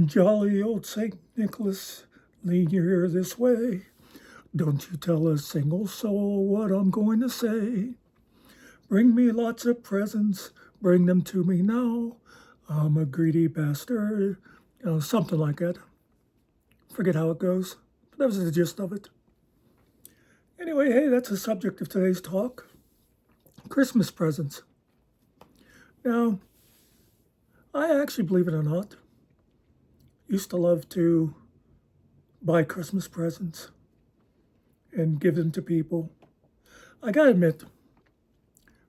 Jolly old St. Nicholas, lean your ear this way. Don't you tell a single soul what I'm going to say. Bring me lots of presents, bring them to me now. I'm a greedy bastard. Something like that. Forget how it goes. But that was the gist of it. Anyway, hey, that's the subject of today's talk. Christmas presents. Now, I actually, believe it or not, used to love to buy Christmas presents and give them to people. I gotta admit,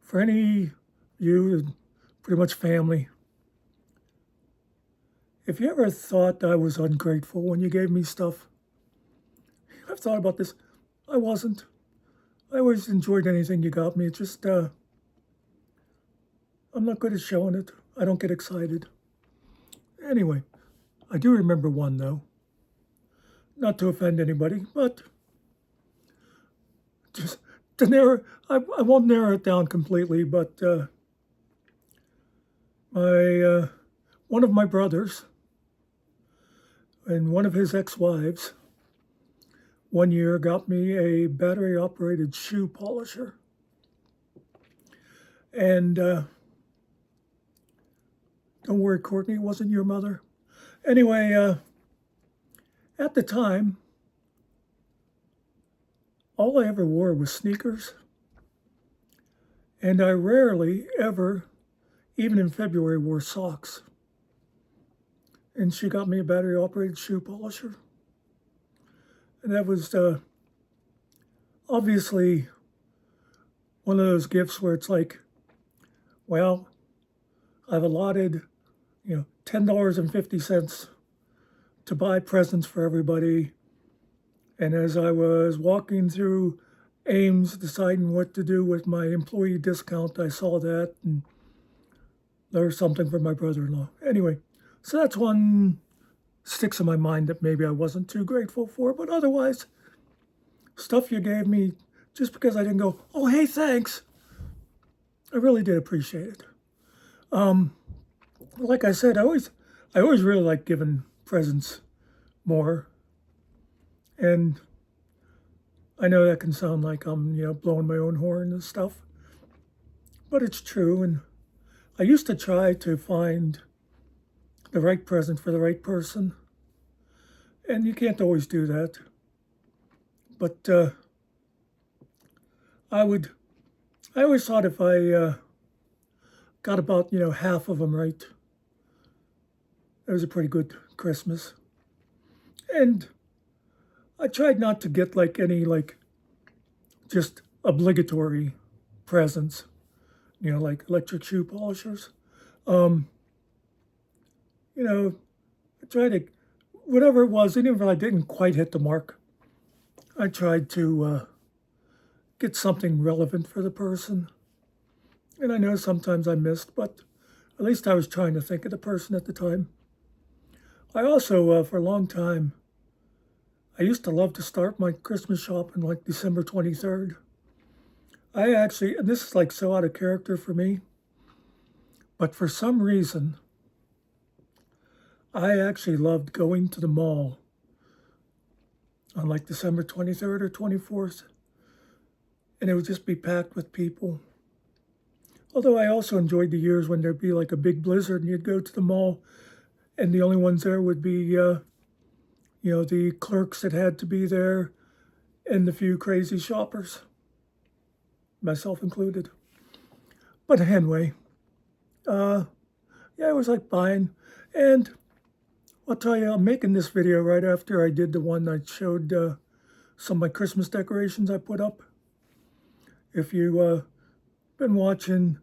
for any you, pretty much family, if you ever thought I was ungrateful when you gave me stuff, I've thought about this. I wasn't. I always enjoyed anything you got me. It's just, I'm not good at showing it. I don't get excited. Anyway, I do remember one though. Not to offend anybody, but just to narrow, I won't narrow it down completely, but one of my brothers and one of his ex-wives one year got me a battery-operated shoe polisher. And don't worry, Courtney, it wasn't your mother. Anyway, at the time, all I ever wore was sneakers. And I rarely ever, even in February, wore socks. And she got me a battery-operated shoe polisher. And that was obviously one of those gifts where it's like, well, I've allotted, $10.50 to buy presents for everybody. And as I was walking through Ames deciding what to do with my employee discount, I saw that and there's something for my brother-in-law. Anyway, so that's one sticks in my mind that maybe I wasn't too grateful for, but otherwise, stuff you gave me, just because I didn't go, oh, hey, thanks, I really did appreciate it. Like I said, I always really liked giving presents more. And I know that can sound like I'm, blowing my own horn and stuff, but it's true. And I used to try to find the right present for the right person. And you can't always do that. But I always thought if I got about, half of them right, it was a pretty good Christmas. And I tried not to get any just obligatory presents, like electric shoe polishers. I tried to, whatever it was, even if I didn't quite hit the mark, I tried to get something relevant for the person. And I know sometimes I missed, but at least I was trying to think of the person at the time. I also, for a long time, I used to love to start my Christmas shopping like December 23rd. I actually, and this is so out of character for me, but for some reason, I actually loved going to the mall on December 23rd or 24th, and it would just be packed with people. Although I also enjoyed the years when there'd be a big blizzard and you'd go to the mall and the only ones there would be, the clerks that had to be there and the few crazy shoppers, myself included. But anyway, I was buying. And I'll tell you, I'm making this video right after I did the one I showed some of my Christmas decorations I put up. If you've been watching,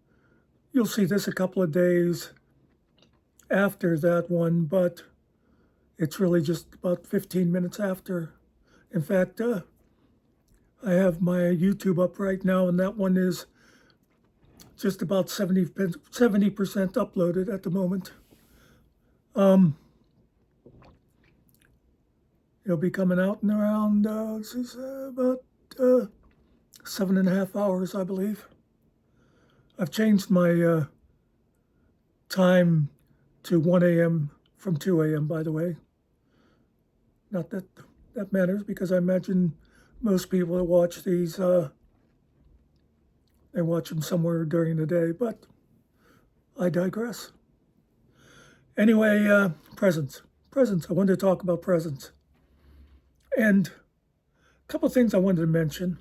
you'll see this a couple of days after that one, but it's really just about 15 minutes after. In fact, I have my YouTube up right now, and that one is just about 70% uploaded at the moment. It'll be coming out in around about 7.5 hours, I believe. I've changed my time to 1 a.m. from 2 a.m., by the way. Not that that matters, because I imagine most people that watch these, they watch them somewhere during the day, but I digress. Anyway, presents. Presents. I wanted to talk about presents. And a couple of things I wanted to mention.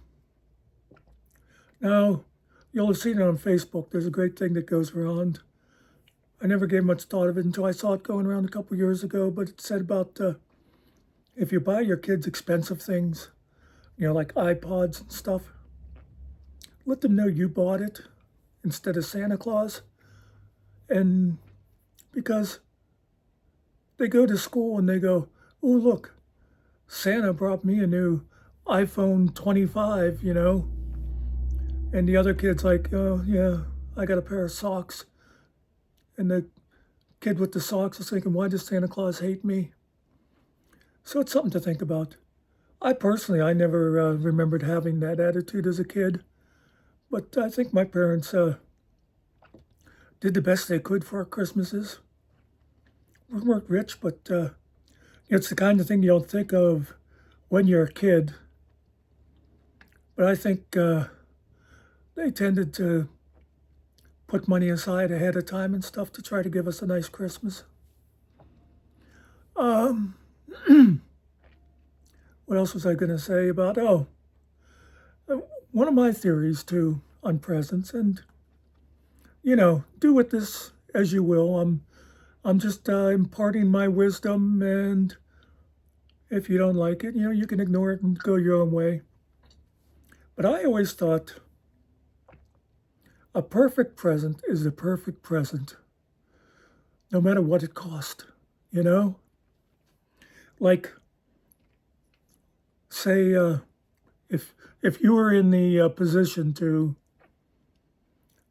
Now, you'll have seen it on Facebook. There's a great thing that goes around. I never gave much thought of it until I saw it going around a couple of years ago, but it said about if you buy your kids expensive things, like iPods and stuff, let them know you bought it instead of Santa Claus. And because they go to school and they go, oh, look, Santa brought me a new iPhone 25, and the other kid's like, oh, yeah, I got a pair of socks. And the kid with the socks is thinking, why does Santa Claus hate me? So it's something to think about. I never remembered having that attitude as a kid. But I think my parents did the best they could for our Christmases. We weren't rich, but it's the kind of thing you don't think of when you're a kid. But I think they tended to put money aside ahead of time and stuff to try to give us a nice Christmas. What else was I going to say about, one of my theories too on presents, and, do with this as you will. I'm just imparting my wisdom, and if you don't like it, you can ignore it and go your own way. But I always thought a perfect present is a perfect present, no matter what it cost, Like, say, if you were in the position to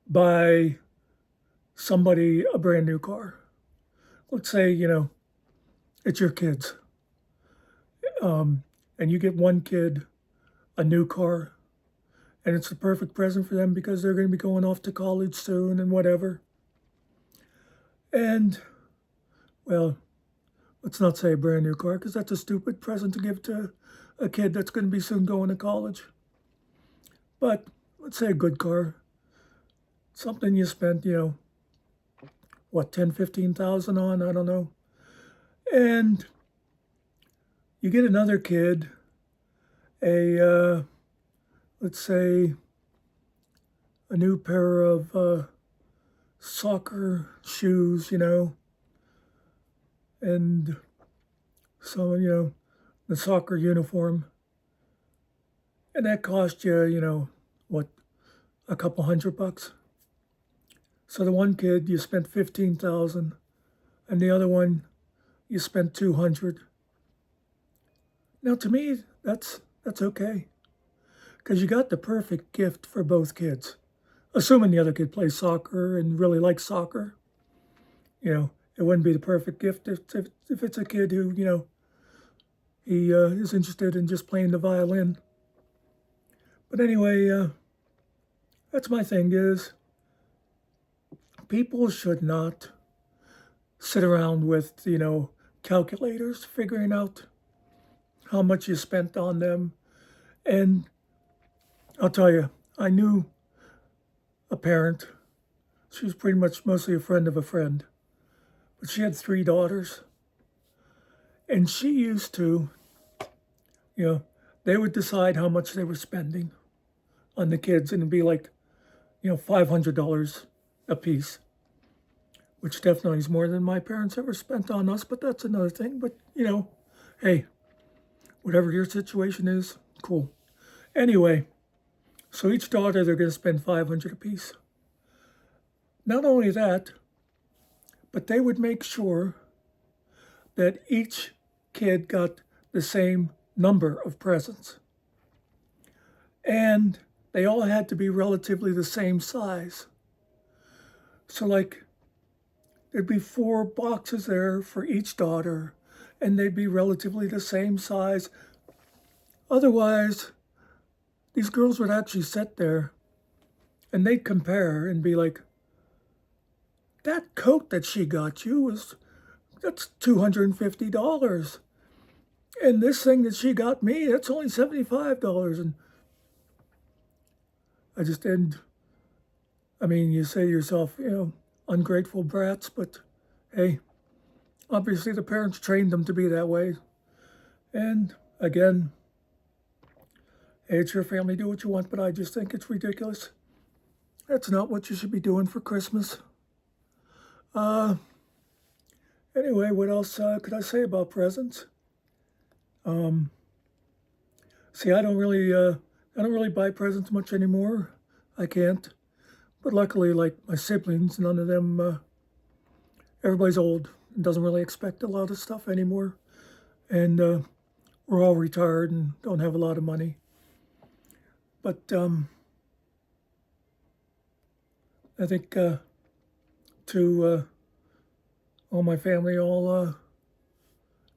buy somebody a brand new car, let's say, it's your kids, and you get one kid a new car, and it's the perfect present for them because they're going to be going off to college soon and whatever. And, well, let's not say a brand new car, because that's a stupid present to give to a kid that's going to be soon going to college. But let's say a good car, something you spent, 10,000, 15,000 on, I don't know. And you get another kid let's say, a new pair of soccer shoes, and so, the soccer uniform. And that cost you, a couple $100. So the one kid, you spent 15,000, and the other one, you spent 200. Now, to me, that's okay, because you got the perfect gift for both kids, assuming the other kid plays soccer and really likes soccer. It wouldn't be the perfect gift if it's a kid who, he is interested in just playing the violin. But anyway, that's my thing is, people should not sit around with, calculators figuring out how much you spent on them. And I'll tell you, I knew a parent. She was pretty much mostly a friend of a friend. But she had 3 daughters. And she used to, they would decide how much they were spending on the kids, and it'd be like, $500 a piece, which definitely is more than my parents ever spent on us, but that's another thing. But, hey, whatever your situation is, cool. Anyway, so each daughter, they're going to spend $500 a piece. Not only that, but they would make sure that each kid got the same number of presents. And they all had to be relatively the same size. So there'd be 4 boxes there for each daughter, and they'd be relatively the same size. Otherwise, these girls would actually sit there and they'd compare and be like, that coat that she got you was that's $250. And this thing that she got me, that's only $75. And I just end, I mean, you say to yourself, ungrateful brats, but hey, obviously the parents trained them to be that way. And again, hey, it's your family, do what you want, but I just think it's ridiculous. That's not what you should be doing for Christmas. Anyway, what else could I say about presents? See, I don't really buy presents much anymore. I can't. But luckily, like my siblings, none of them, everybody's old and doesn't really expect a lot of stuff anymore. And we're all retired and don't have a lot of money. But I think to all my family all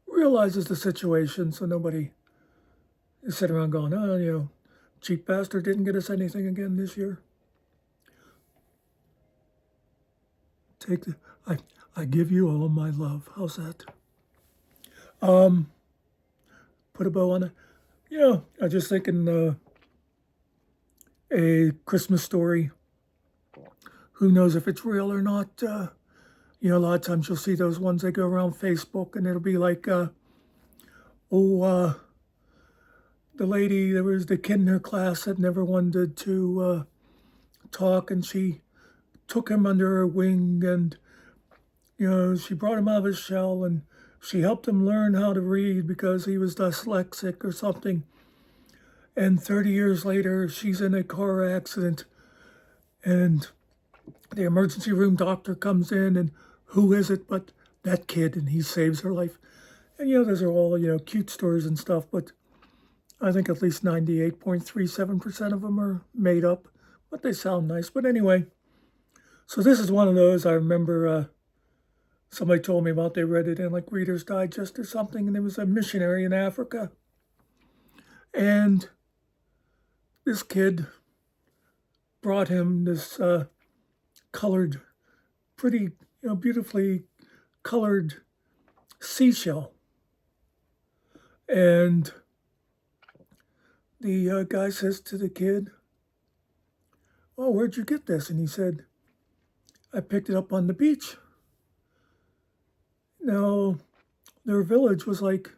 realizes the situation, so nobody is sitting around going, oh, cheap bastard didn't get us anything again this year. I give you all my love. How's that? Put a bow on it. I was just thinking a Christmas story. Who knows if it's real or not? A lot of times you'll see those ones that go around Facebook, and it'll be like, the lady, there was the kid in her class that never wanted to talk, and she took him under her wing, and, she brought him out of his shell, and she helped him learn how to read because he was dyslexic or something. And 30 years later, she's in a car accident, and the emergency room doctor comes in, and who is it but that kid, and he saves her life. And, those are all, cute stories and stuff, but I think at least 98.37% of them are made up, but they sound nice. But anyway, so this is one of those I remember somebody told me about. They read it in like Reader's Digest or something, and there was a missionary in Africa. And this kid brought him this colored, pretty, beautifully colored seashell. And the guy says to the kid, oh, where'd you get this? And he said, I picked it up on the beach. Now, their village was like,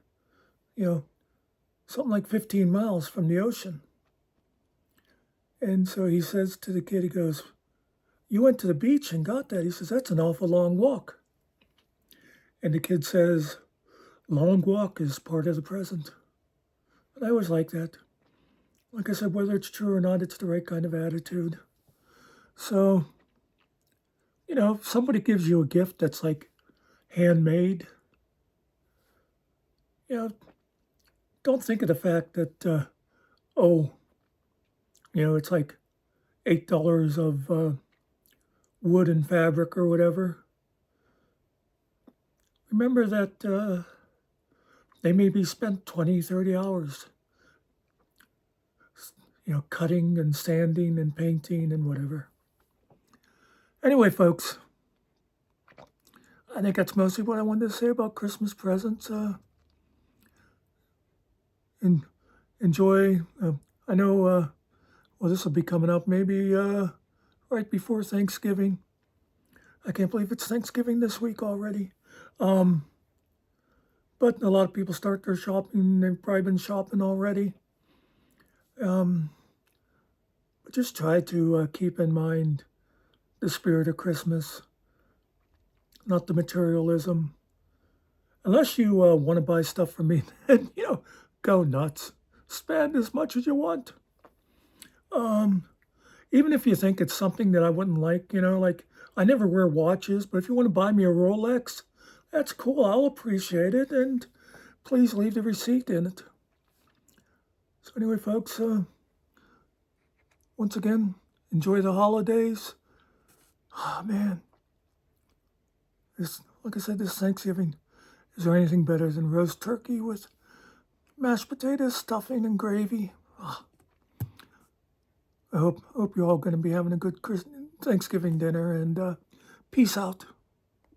something like 15 miles from the ocean. And so he says to the kid, he goes, you went to the beach and got that? He says, that's an awful long walk. And the kid says, long walk is part of the present. And I always like that. Like I said, whether it's true or not, it's the right kind of attitude. So, if somebody gives you a gift that's like handmade, don't think of the fact that, it's like $8 of wood and fabric or whatever. Remember that they maybe spent 20, 30 hours, cutting and sanding and painting and whatever. Anyway, folks, I think that's mostly what I wanted to say about Christmas presents. And enjoy. I know, this will be coming up maybe right before Thanksgiving. I can't believe it's Thanksgiving this week already. But a lot of people start their shopping. They've probably been shopping already. But just try to keep in mind the spirit of Christmas, not the materialism. Unless you want to buy stuff from me, then, go nuts. Spend as much as you want. Even if you think it's something that I wouldn't like, like I never wear watches, but if you want to buy me a Rolex, that's cool. I'll appreciate it. And please leave the receipt in it. So anyway, folks, once again, enjoy the holidays. Oh, man. Like I said, this Thanksgiving, is there anything better than roast turkey with mashed potatoes, stuffing, and gravy? Oh. I hope you're all going to be having a good Thanksgiving dinner, and peace out.